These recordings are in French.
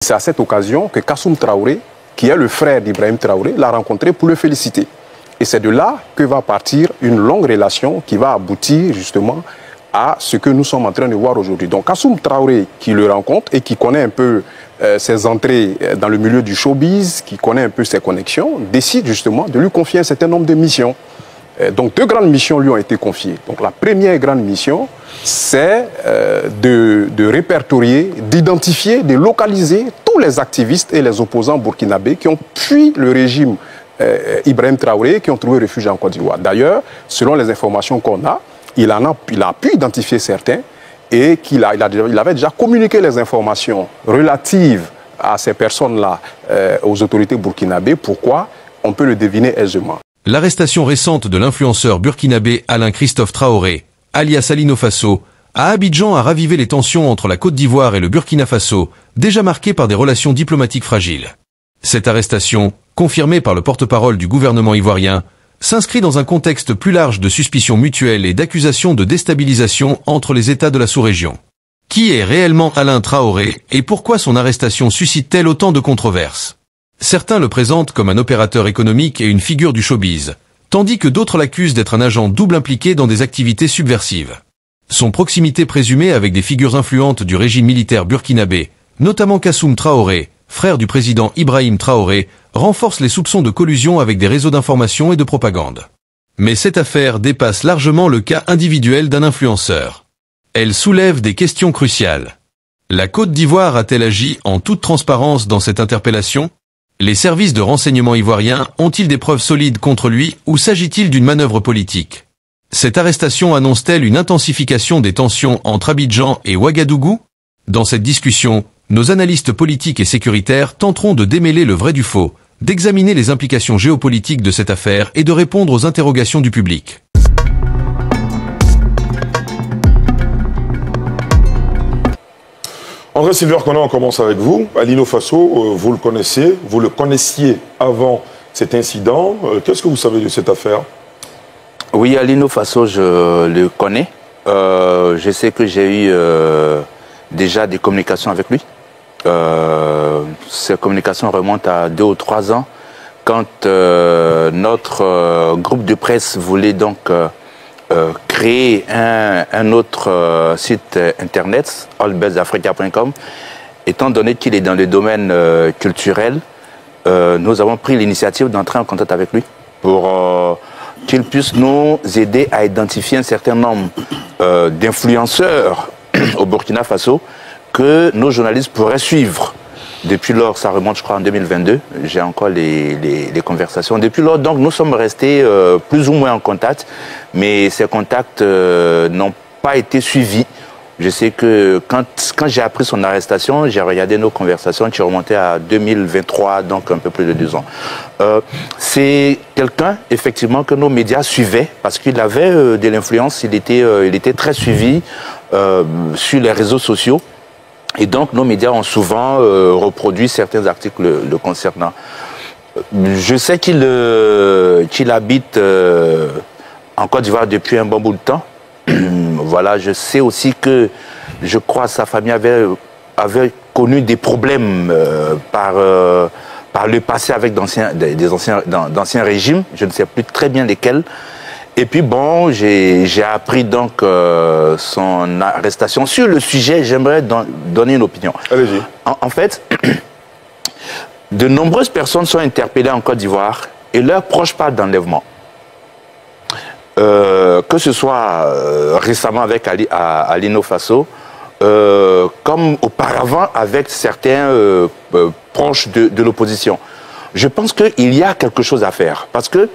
C'est à cette occasion que Kassoum Traoré, qui est le frère d'Ibrahim Traoré, l'a rencontré pour le féliciter. Et c'est de là que va partir une longue relation qui va aboutir justement à ce que nous sommes en train de voir aujourd'hui. Donc Kassoum Traoré, qui le rencontre et qui connaît un peu ses entrées dans le milieu du showbiz, qui connaît un peu ses connexions, décide justement de lui confier un certain nombre de missions. Donc deux grandes missions lui ont été confiées. Donc la première grande mission, c'est de répertorier, d'identifier, de localiser tous les activistes et les opposants burkinabés qui ont fui le régime Ibrahim Traoré, qui ont trouvé refuge en Côte d'Ivoire. D'ailleurs, selon les informations qu'on a, il a pu identifier certains et il avait déjà communiqué les informations relatives à ces personnes-là aux autorités burkinabées. Pourquoi? On peut le deviner aisément. L'arrestation récente de l'influenceur burkinabé Alain Christophe Traoré, alias Alino Faso, à Abidjan a ravivé les tensions entre la Côte d'Ivoire et le Burkina Faso, déjà marquées par des relations diplomatiques fragiles. Cette arrestation, confirmée par le porte-parole du gouvernement ivoirien, s'inscrit dans un contexte plus large de suspicions mutuelles et d'accusations de déstabilisation entre les États de la sous-région. Qui est réellement Alain Traoré et pourquoi son arrestation suscite-t-elle autant de controverses? Certains le présentent comme un opérateur économique et une figure du showbiz, tandis que d'autres l'accusent d'être un agent double impliqué dans des activités subversives. Son proximité présumée avec des figures influentes du régime militaire burkinabé, notamment Kassoum Traoré, frère du président Ibrahim Traoré, renforce les soupçons de collusion avec des réseaux d'information et de propagande. Mais cette affaire dépasse largement le cas individuel d'un influenceur. Elle soulève des questions cruciales. La Côte d'Ivoire a-t-elle agi en toute transparence dans cette interpellation? Les services de renseignement ivoiriens ont-ils des preuves solides contre lui ou s'agit-il d'une manœuvre politique? Cette arrestation annonce-t-elle une intensification des tensions entre Abidjan et Ouagadougou? Dans cette discussion, nos analystes politiques et sécuritaires tenteront de démêler le vrai du faux, d'examiner les implications géopolitiques de cette affaire et de répondre aux interrogations du public. André Sylvain Konan, on commence avec vous. Alino Faso, vous le connaissez, vous le connaissiez avant cet incident. Qu'est-ce que vous savez de cette affaire? Oui, Alino Faso, je le connais. Je sais que j'ai eu déjà des communications avec lui. Ces communications remontent à 2 ou 3 ans, quand notre groupe de presse voulait donc créer un autre site internet, allbuzafrica.com. Étant donné qu'il est dans le domaine culturel, nous avons pris l'initiative d'entrer en contact avec lui pour qu'il puisse nous aider à identifier un certain nombre d'influenceurs au Burkina Faso que nos journalistes pourraient suivre. Depuis lors, ça remonte, je crois, en 2022. J'ai encore les conversations. Depuis lors, donc, nous sommes restés plus ou moins en contact, mais ces contacts n'ont pas été suivis. Je sais que quand j'ai appris son arrestation, j'ai regardé nos conversations qui remontaient à 2023, donc un peu plus de 2 ans. C'est quelqu'un, effectivement, que nos médias suivaient, parce qu'il avait de l'influence, il était très suivi sur les réseaux sociaux. Et donc, nos médias ont souvent reproduit certains articles le concernant. Je sais qu'il habite en Côte d'Ivoire depuis un bon bout de temps. Voilà, je sais aussi que, je crois, sa famille avait connu des problèmes par le passé avec d'anciens régimes. Je ne sais plus très bien lesquels. Et puis bon, j'ai appris donc son arrestation. Sur le sujet, j'aimerais donner une opinion. Allez-y. En fait, de nombreuses personnes sont interpellées en Côte d'Ivoire et leurs proches parlent d'enlèvement. Que ce soit récemment avec Alino Faso, comme auparavant avec certains proches de l'opposition. Je pense qu'il y a quelque chose à faire. Parce que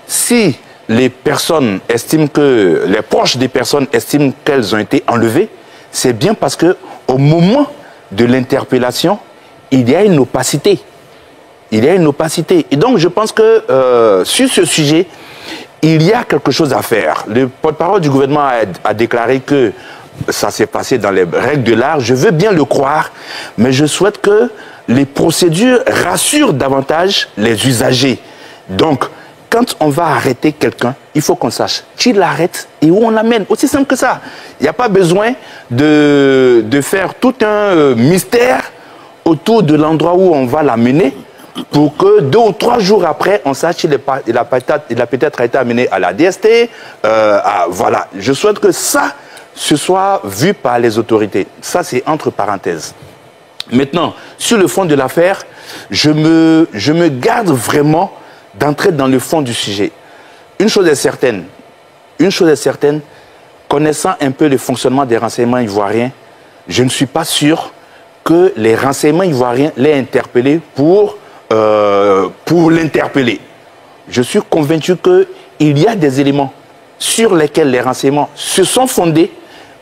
si les personnes estiment que, les proches des personnes estiment qu'elles ont été enlevées, c'est bien parce que au moment de l'interpellation, il y a une opacité. Il y a une opacité. Et donc je pense que sur ce sujet, il y a quelque chose à faire. Le porte-parole du gouvernement a déclaré que ça s'est passé dans les règles de l'art. Je veux bien le croire, mais je souhaite que les procédures rassurent davantage les usagers. Donc, quand on va arrêter quelqu'un, il faut qu'on sache qui l'arrête et où on l'amène. Aussi simple que ça. Il n'y a pas besoin de faire tout un mystère autour de l'endroit où on va l'amener pour que 2 ou 3 jours après, on sache si il a peut-être été amené à la DST. Voilà. Je souhaite que ça se soit vu par les autorités. Ça, c'est entre parenthèses. Maintenant, sur le fond de l'affaire, je me garde vraiment d'entrer dans le fond du sujet. Une chose est certaine, connaissant un peu le fonctionnement des renseignements ivoiriens, je ne suis pas sûr que les renseignements ivoiriens l'aient interpellé pour l'interpeller. Je suis convaincu qu'il y a des éléments sur lesquels les renseignements se sont fondés,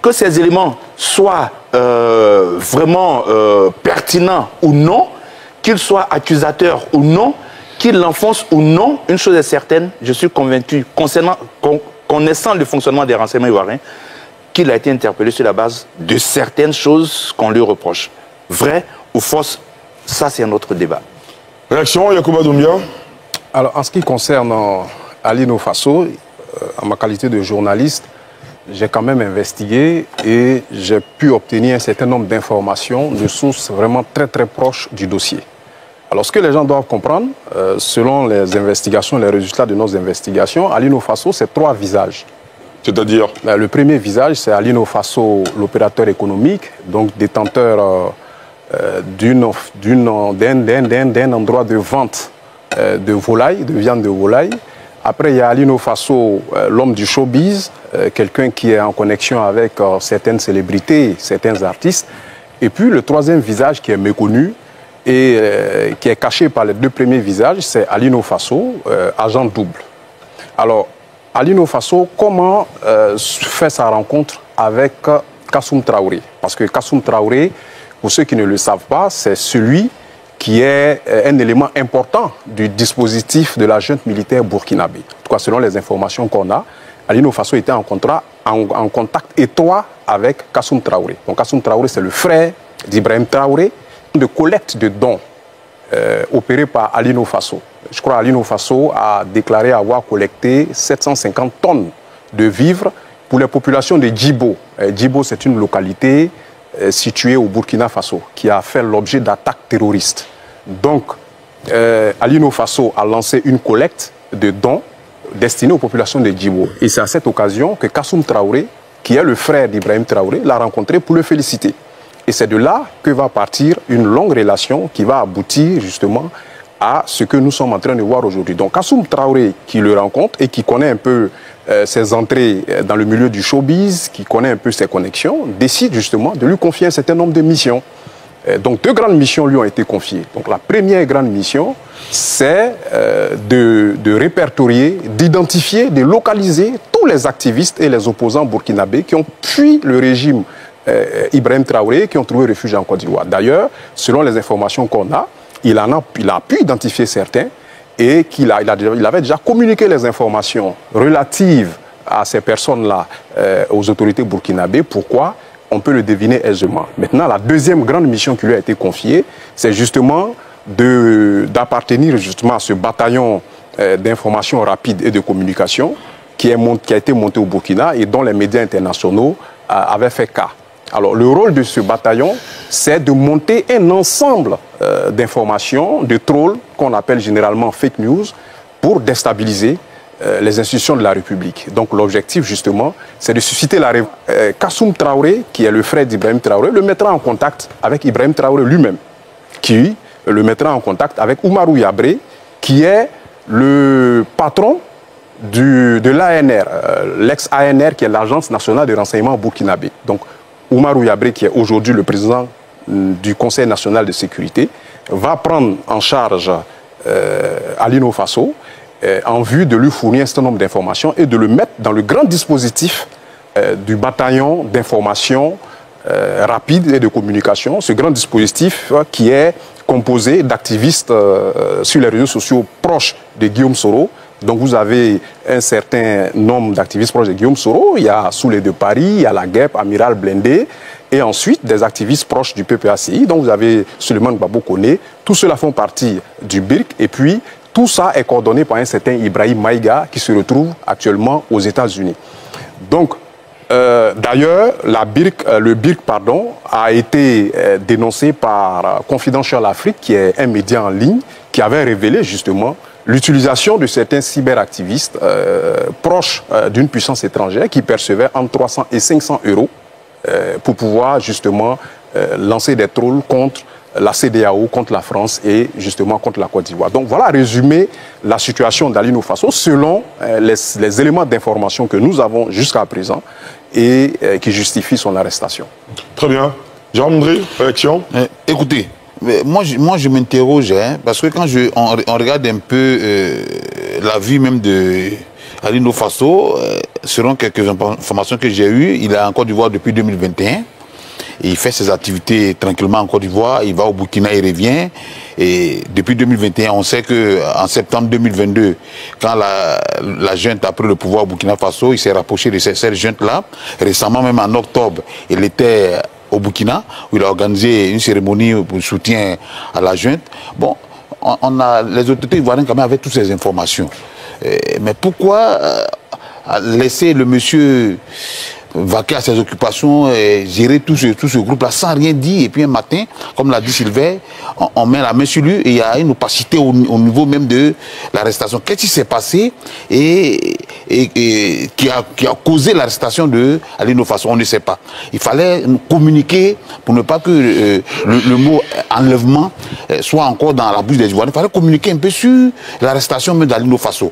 que ces éléments soient vraiment pertinents ou non, qu'ils soient accusateurs ou non, qu'ils l'enfoncent ou non. Une chose est certaine, je suis convaincu, connaissant le fonctionnement des renseignements ivoiriens, qu'il a été interpellé sur la base de certaines choses qu'on lui reproche. Vrai ou fausse, ça c'est un autre débat. Réaction, Yacouba Doumbia? Alors, en ce qui concerne Alino Faso, en ma qualité de journaliste, j'ai quand même investigué et j'ai pu obtenir un certain nombre d'informations de sources vraiment très très proches du dossier. Alors ce que les gens doivent comprendre, selon les investigations, les résultats de nos investigations, Alino Faso, c'est 3 visages. C'est-à-dire? Le premier visage, c'est Alino Faso, l'opérateur économique, donc détenteur d'un endroit de vente de volaille, de viande de volaille. Après, il y a Alino Faso, l'homme du showbiz, quelqu'un qui est en connexion avec certaines célébrités, certains artistes. Et puis, le troisième visage qui est méconnu et qui est caché par les 2 premiers visages, c'est Alino Faso, agent double. Alors, Alino Faso, comment fait sa rencontre avec Kassoum Traoré? Parce que Kassoum Traoré, pour ceux qui ne le savent pas, c'est celui qui est un élément important du dispositif de la junte militaire burkinabé. En tout cas, selon les informations qu'on a, Alino Faso était en contact étroit avec Kassoum Traoré. Donc Kassoum Traoré, c'est le frère d'Ibrahim Traoré, de collecte de dons opéré par Alino Faso. Je crois Alino Faso a déclaré avoir collecté 750 tonnes de vivres pour les populations de Djibo. Djibo, c'est une localité située au Burkina Faso qui a fait l'objet d'attaques terroristes. Donc, Alino Faso a lancé une collecte de dons destinée aux populations de Djibo. Et c'est à cette occasion que Kassoum Traoré, qui est le frère d'Ibrahim Traoré, l'a rencontré pour le féliciter. Et c'est de là que va partir une longue relation qui va aboutir justement à ce que nous sommes en train de voir aujourd'hui. Donc Kassoum Traoré, qui le rencontre et qui connaît un peu ses entrées dans le milieu du showbiz, qui connaît un peu ses connexions, décide justement de lui confier un certain nombre de missions. Donc 2 grandes missions lui ont été confiées. Donc la première grande mission, c'est de répertorier, d'identifier, de localiser tous les activistes et les opposants burkinabés qui ont fui le régime Ibrahim Traoré, qui ont trouvé refuge en Côte d'Ivoire. D'ailleurs, selon les informations qu'on a, il a pu identifier certains et il avait déjà communiqué les informations relatives à ces personnes-là aux autorités burkinabées. Pourquoi? On peut le deviner aisément. Maintenant, la deuxième grande mission qui lui a été confiée, c'est justement d'appartenir justement à ce bataillon d'information rapide et de communication qui a été monté au Burkina et dont les médias internationaux avaient fait cas. Alors, le rôle de ce bataillon, c'est de monter un ensemble d'informations, de trolls, qu'on appelle généralement fake news, pour déstabiliser les institutions de la République. Donc, l'objectif, justement, c'est de susciter la révolte. Kassoum Traoré, qui est le frère d'Ibrahim Traoré, le mettra en contact avec Ibrahim Traoré lui-même, qui le mettra en contact avec Oumarou Yabré, qui est le patron de l'ANR, l'ex-ANR, qui est l'Agence nationale de renseignement burkinabé. Donc, Oumarou Yabré, qui est aujourd'hui le président du Conseil national de sécurité, va prendre en charge Alino Faso en vue de lui fournir un certain nombre d'informations et de le mettre dans le grand dispositif du bataillon d'information rapide et de communication. Ce grand dispositif qui est composé d'activistes sur les réseaux sociaux proches de Guillaume Soro. Donc vous avez un certain nombre d'activistes proches de Guillaume Soro. Il y a Soulé de Paris, il y a la GEP, Amiral Blindé, et ensuite des activistes proches du PPACI. Donc vous avez Suleiman Gbagbo Koné. Tous ceux-là font partie du BIRC. Et puis tout ça est coordonné par un certain Ibrahim Maïga qui se retrouve actuellement aux États-Unis. Donc D'ailleurs, le BIRC a été dénoncé par Confidential Afrique, qui est un média en ligne, qui avait révélé justement l'utilisation de certains cyberactivistes proches d'une puissance étrangère qui percevaient entre 300 et 500 euros pour pouvoir justement lancer des trolls contre la CEDEAO, contre la France et justement contre la Côte d'Ivoire. Donc voilà, résumer la situation d'Ali Faso selon les éléments d'information que nous avons jusqu'à présent et qui justifient son arrestation. Très bien. Jean-André, réaction? Écoutez, moi je m'interroge, hein, parce que quand on regarde un peu la vie même de Ali Faso, selon quelques informations que j'ai eues, il est en Côte d'Ivoire depuis 2021. Et il fait ses activités tranquillement en Côte d'Ivoire, il va au Burkina, il revient. Et depuis 2021, on sait qu'en septembre 2022, quand la junte a pris le pouvoir au Burkina Faso, il s'est rapproché de cette junte-là. Récemment, même en octobre, il était au Burkina, où il a organisé une cérémonie pour soutien à la junte. Bon, les autorités ivoiriennes quand même avaient toutes ces informations. Mais pourquoi laisser le monsieur vaquer à ses occupations et gérer tout ce groupe-là sans rien dire? Et puis un matin, comme l'a dit Sylvain, on met la main sur lui et il y a une opacité au niveau même de l'arrestation. Qu'est-ce qui s'est passé et qui a causé l'arrestation de Ali Faso? On ne sait pas. Il fallait communiquer pour ne pas que le mot enlèvement soit encore dans la bouche des Ivoiriens. Il fallait communiquer un peu sur l'arrestation même d'Ali Faso.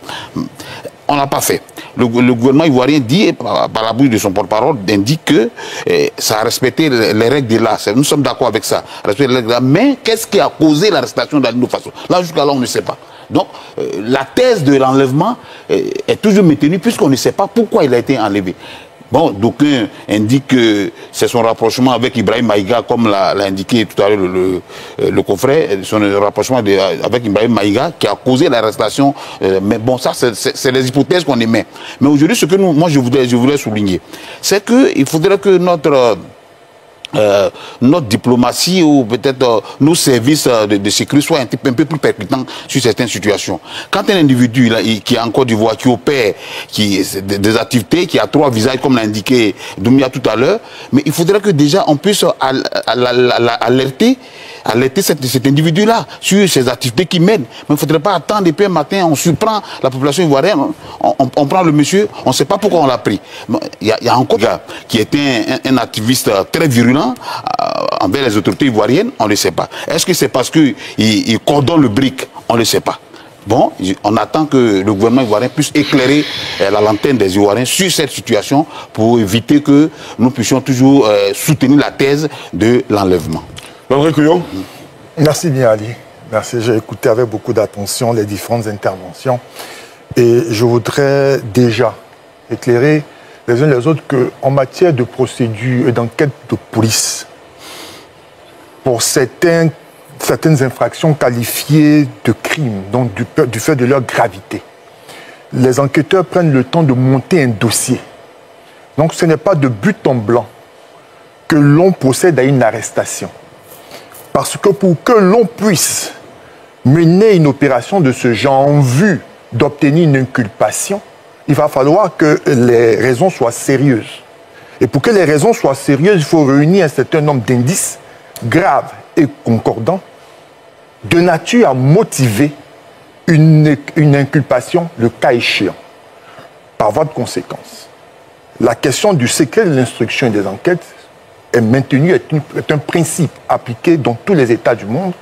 On n'a pas fait. Le gouvernement ivoirien dit, par la bouche de son porte-parole, indique que ça a respecté les règles de l'art. Nous sommes d'accord avec ça. Mais qu'est-ce qui a causé l'arrestation d'Ali Faso? Là, jusqu'à là, on ne sait pas. Donc, la thèse de l'enlèvement est toujours maintenue puisqu'on ne sait pas pourquoi il a été enlevé. Bon, d'aucuns indiquent que c'est son rapprochement avec Ibrahim Maïga, comme l'a indiqué tout à l'heure le confrère, son rapprochement avec Ibrahim Maïga qui a causé l'arrestation. Mais bon, ça, c'est les hypothèses qu'on émet. Mais aujourd'hui, ce que moi, je voudrais souligner, c'est qu'il faudrait que notre diplomatie ou peut-être nos services de sécurité soient un peu plus percutants sur certaines situations. Quand un individu qui est en Côte d'Ivoire, qui opère des activités, qui a 3 visages, comme l'a indiqué Doumbia tout à l'heure, mais il faudrait que déjà on puisse alerter cet individu-là sur ses activités qu'il mène. Mais il ne faudrait pas attendre et puis un matin, on surprend la population ivoirienne, on prend le monsieur, on ne sait pas pourquoi on l'a pris. Il y a encore un gars qui était un activiste très virulent envers les autorités ivoiriennes, on ne le sait pas. Est-ce que c'est parce qu'il coordonne le BRIC? On ne le sait pas. Bon, on attend que le gouvernement ivoirien puisse éclairer la lanterne des Ivoiriens sur cette situation pour éviter que nous puissions toujours soutenir la thèse de l'enlèvement. André Couillon. Merci bien Ali. Merci, j'ai écouté avec beaucoup d'attention les différentes interventions et je voudrais déjà éclairer les uns les autres qu'en matière de procédure et d'enquête de police, pour certaines infractions qualifiées de crimes, donc du fait de leur gravité, les enquêteurs prennent le temps de monter un dossier. Donc ce n'est pas de but en blanc que l'on procède à une arrestation. Parce que pour que l'on puisse mener une opération de ce genre en vue d'obtenir une inculpation, il va falloir que les raisons soient sérieuses. Et pour que les raisons soient sérieuses, il faut réunir un certain nombre d'indices graves et concordants de nature à motiver une inculpation, le cas échéant. Par voie de conséquence, la question du secret de l'instruction et des enquêtes est maintenue, est un principe appliqué dans tous les États du monde.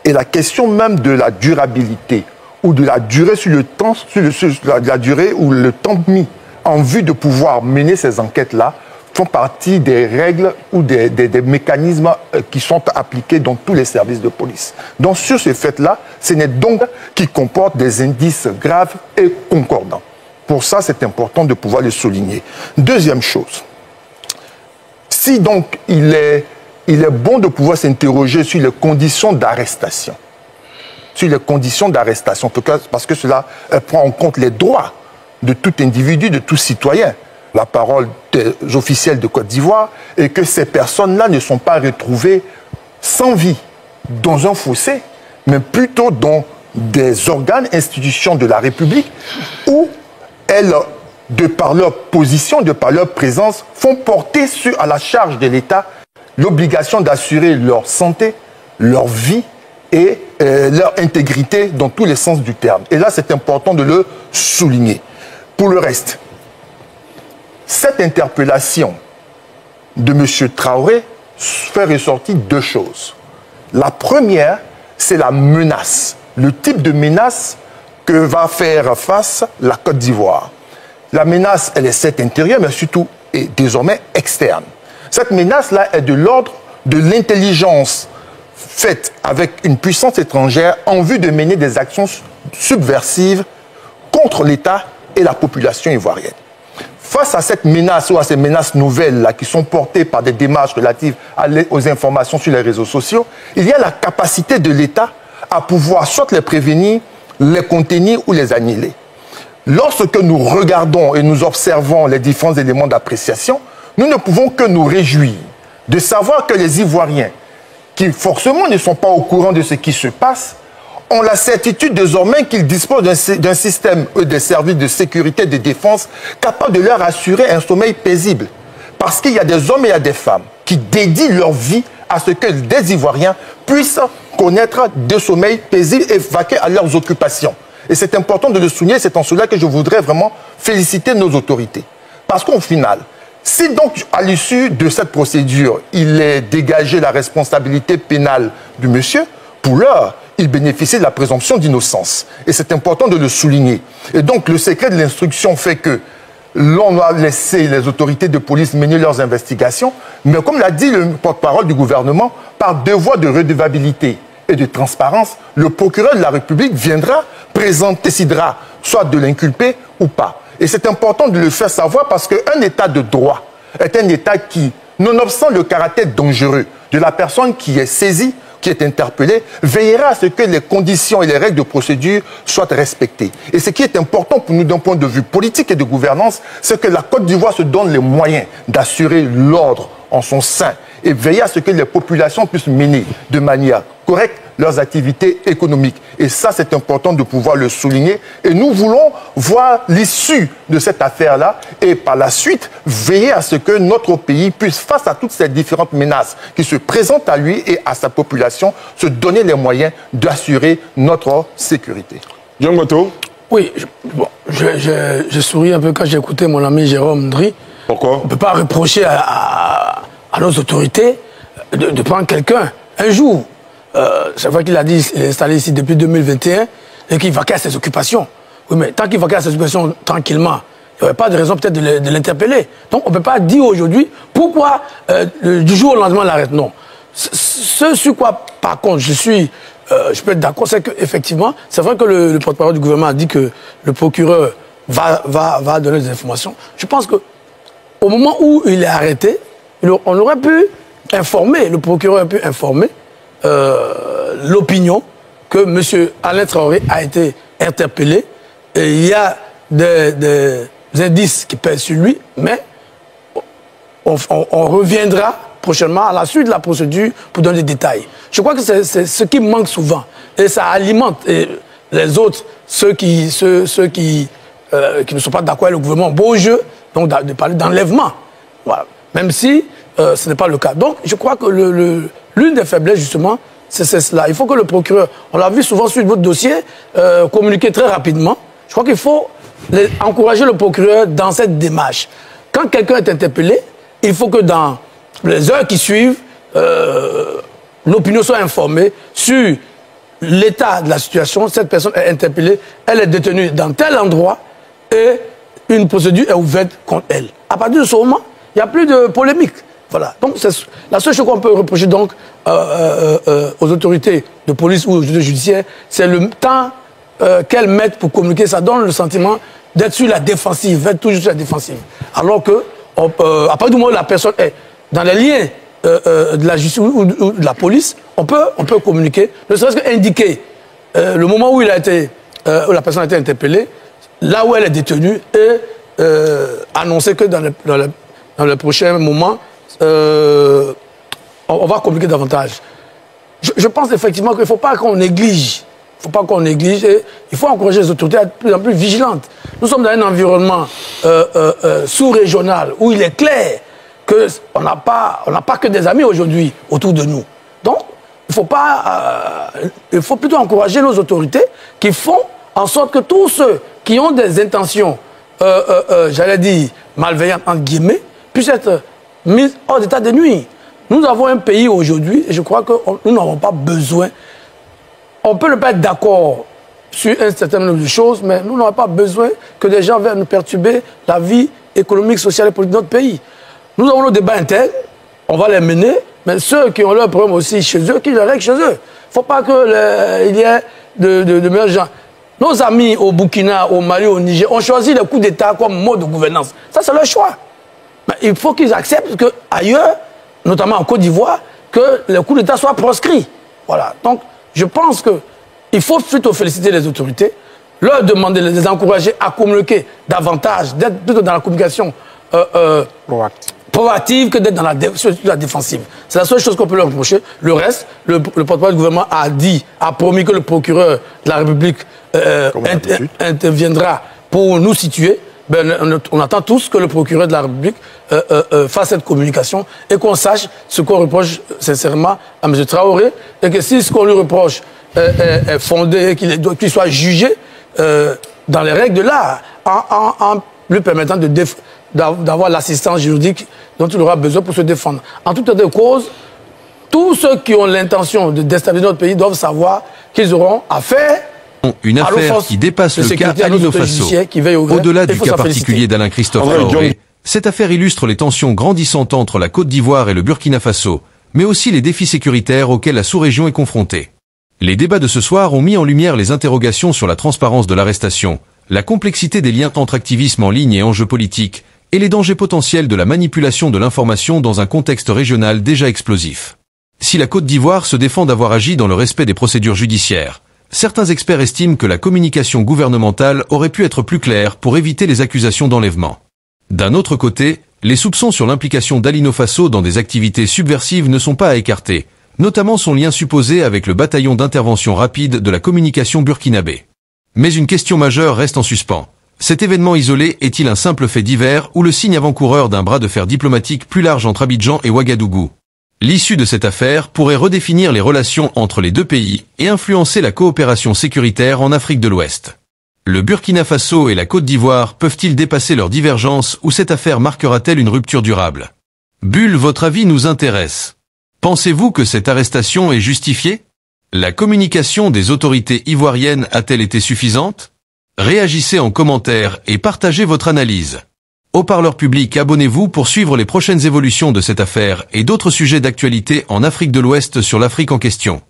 Et la question même de la durabilité ou de la durée sur le temps, la durée ou le temps mis en vue de pouvoir mener ces enquêtes-là font partie des règles ou des mécanismes qui sont appliqués dans tous les services de police. Donc sur ce fait-là, ce n'est donc qui comporte des indices graves et concordants. Pour ça, c'est important de pouvoir le souligner. Deuxième chose, si donc il est bon de pouvoir s'interroger sur les conditions d'arrestation, parce que cela prend en compte les droits de tout individu, de tout citoyen, la parole des officiels de Côte d'Ivoire, et que ces personnes-là ne sont pas retrouvées sans vie dans un fossé, mais plutôt dans des organes, institutions de la République, où elles de par leur position, de par leur présence, font porter à la charge de l'État l'obligation d'assurer leur santé, leur vie et leur intégrité dans tous les sens du terme. Et là, c'est important de le souligner. Pour le reste, cette interpellation de M. Traoré fait ressortir deux choses. La première, c'est la menace, le type de menace que va faire face la Côte d'Ivoire. La menace, elle est certes intérieure, mais surtout et désormais externe. Cette menace-là est de l'ordre de l'intelligence faite avec une puissance étrangère en vue de mener des actions subversives contre l'État et la population ivoirienne. Face à cette menace ou à ces menaces nouvelles-là qui sont portées par des démarches relatives aux informations sur les réseaux sociaux, il y a la capacité de l'État à pouvoir soit les prévenir, les contenir ou les annihiler. Lorsque nous regardons et nous observons les différents éléments d'appréciation, nous ne pouvons que nous réjouir de savoir que les Ivoiriens, qui forcément ne sont pas au courant de ce qui se passe, ont la certitude désormais qu'ils disposent d'un système de services de sécurité et de défense capable de leur assurer un sommeil paisible. Parce qu'il y a des hommes et il y a des femmes qui dédient leur vie à ce que des Ivoiriens puissent connaître des sommeils paisibles et vaquer à leurs occupations. Et c'est important de le souligner, c'est en cela que je voudrais vraiment féliciter nos autorités. Parce qu'au final, si donc à l'issue de cette procédure, il est dégagé la responsabilité pénale du monsieur, pour l'heure, il bénéficie de la présomption d'innocence. Et c'est important de le souligner. Et donc le secret de l'instruction fait que l'on a laissé les autorités de police mener leurs investigations, mais comme l'a dit le porte-parole du gouvernement, par devoir de redevabilité et de transparence, le procureur de la République viendra présenter, décidera soit de l'inculper ou pas. Et c'est important de le faire savoir parce qu'un état de droit est un état qui, nonobstant le caractère dangereux de la personne qui est saisie, qui est interpellée, veillera à ce que les conditions et les règles de procédure soient respectées. Et ce qui est important pour nous d'un point de vue politique et de gouvernance, c'est que la Côte d'Ivoire se donne les moyens d'assurer l'ordre en son sein et veiller à ce que les populations puissent mener de manière correcte leurs activités économiques. Et ça, c'est important de pouvoir le souligner. Et nous voulons voir l'issue de cette affaire-là et par la suite, veiller à ce que notre pays puisse, face à toutes ces différentes menaces qui se présentent à lui et à sa population, se donner les moyens d'assurer notre sécurité. John Moto. Oui, je souris un peu quand j'ai écouté mon ami Jérôme Dry. Pourquoi? On ne peut pas reprocher à nos autorités de prendre quelqu'un un jour. C'est vrai qu'il a dit qu'il est installé ici depuis 2021 et qu'il vaquait à ses occupations. Oui, mais tant qu'il vaquait à ses occupations tranquillement, il n'y aurait pas de raison peut-être de l'interpeller. Donc on ne peut pas dire aujourd'hui pourquoi du jour au lendemain on l'arrête. Non. Ce sur quoi, par contre, je peux être d'accord, c'est qu'effectivement, c'est vrai que le porte-parole du gouvernement a dit que le procureur va donner des informations. Je pense qu'au moment où il est arrêté, on aurait pu informer, le procureur a pu informer l'opinion que M. Alain Traoré a été interpellé. Et il y a des indices qui pèsent sur lui, mais on reviendra prochainement à la suite de la procédure pour donner des détails. Je crois que c'est ce qui manque souvent. Et ça alimente les autres, ceux qui ne sont pas d'accord avec le gouvernement. Beau jeu, donc de parler d'enlèvement. Voilà. Même si ce n'est pas le cas. Donc je crois que l'une des faiblesses, justement, c'est cela. Il faut que le procureur, on l'a vu souvent sur votre dossier, communiquer très rapidement. Je crois qu'il faut encourager le procureur dans cette démarche. Quand quelqu'un est interpellé, il faut que dans les heures qui suivent, l'opinion soit informée sur l'état de la situation. Cette personne est interpellée, elle est détenue dans tel endroit et une procédure est ouverte contre elle. À partir de ce moment, il n'y a plus de polémique. Voilà. Donc, c'est la seule chose qu'on peut reprocher donc aux autorités de police ou aux autorités judiciaires, c'est le temps qu'elles mettent pour communiquer. Ça donne le sentiment d'être sur la défensive, d'être toujours sur la défensive. Alors que, à partir du moment où la personne est dans les liens de la justice ou de la police, on peut communiquer, ne serait-ce qu'indiquer le moment où où la personne a été interpellée, là où elle est détenue, et annoncer que dans le prochain moment, on va communiquer davantage. Je pense effectivement qu'il ne faut pas qu'on néglige Il ne faut pas qu'on néglige. Et il faut encourager les autorités à être de plus en plus vigilantes. Nous sommes dans un environnement sous-régional où il est clair qu'on n'a pas que des amis aujourd'hui autour de nous. Donc, il faut plutôt encourager nos autorités qui font en sorte que tous ceux qui ont des intentions, j'allais dire, malveillantes, entre guillemets, puissent être mis hors d'état de nuire. Nous avons un pays aujourd'hui, et je crois que nous n'avons pas besoin. On peut ne pas être d'accord sur un certain nombre de choses, mais nous n'avons pas besoin que des gens viennent nous perturber la vie économique, sociale et politique de notre pays. Nous avons nos débats internes, on va les mener, mais ceux qui ont leurs problèmes aussi chez eux, qu'ils les règlent chez eux. Il ne faut pas qu'il y ait de meilleurs gens. Nos amis au Burkina, au Mali, au Niger ont choisi le coup d'État comme mode de gouvernance. Ça, c'est leur choix. Mais il faut qu'ils acceptent qu'ailleurs, notamment en Côte d'Ivoire, que le coup d'État soit proscrit. Voilà. Donc, je pense qu'il faut plutôt féliciter les autorités, leur demander, les encourager à communiquer davantage, d'être plutôt dans la communication proactive que d'être dans la défensive. C'est la seule chose qu'on peut leur reprocher. Le reste, le porte-parole du gouvernement a promis que le procureur de la République interviendra pour nous situer. Ben, on attend tous que le procureur de la République fasse cette communication et qu'on sache ce qu'on reproche sincèrement à M. Traoré et que si ce qu'on lui reproche est fondé, qu'il soit jugé dans les règles de l'art en lui permettant d'avoir l'assistance juridique dont il aura besoin pour se défendre. En tout état de cause, tous ceux qui ont l'intention de déstabiliser notre pays doivent savoir qu'ils auront affaire une affaire qui dépasse le cas Alino Faso. Au-delà du cas particulier d'Alain Christophe Traoré, cette affaire illustre les tensions grandissantes entre la Côte d'Ivoire et le Burkina Faso, mais aussi les défis sécuritaires auxquels la sous-région est confrontée. Les débats de ce soir ont mis en lumière les interrogations sur la transparence de l'arrestation, la complexité des liens entre activisme en ligne et enjeux politiques, et les dangers potentiels de la manipulation de l'information dans un contexte régional déjà explosif. Si la Côte d'Ivoire se défend d'avoir agi dans le respect des procédures judiciaires, certains experts estiment que la communication gouvernementale aurait pu être plus claire pour éviter les accusations d'enlèvement. D'un autre côté, les soupçons sur l'implication d'Alino Faso dans des activités subversives ne sont pas à écarter, notamment son lien supposé avec le bataillon d'intervention rapide de la communication burkinabé. Mais une question majeure reste en suspens. Cet événement isolé est-il un simple fait divers ou le signe avant-coureur d'un bras de fer diplomatique plus large entre Abidjan et Ouagadougou? L'issue de cette affaire pourrait redéfinir les relations entre les deux pays et influencer la coopération sécuritaire en Afrique de l'Ouest. Le Burkina Faso et la Côte d'Ivoire peuvent-ils dépasser leurs divergences ou cette affaire marquera-t-elle une rupture durable? Bull, votre avis nous intéresse. Pensez-vous que cette arrestation est justifiée? La communication des autorités ivoiriennes a-t-elle été suffisante? Réagissez en commentaire et partagez votre analyse. Haut-parleur public, abonnez-vous pour suivre les prochaines évolutions de cette affaire et d'autres sujets d'actualité en Afrique de l'Ouest sur l'Afrique en question.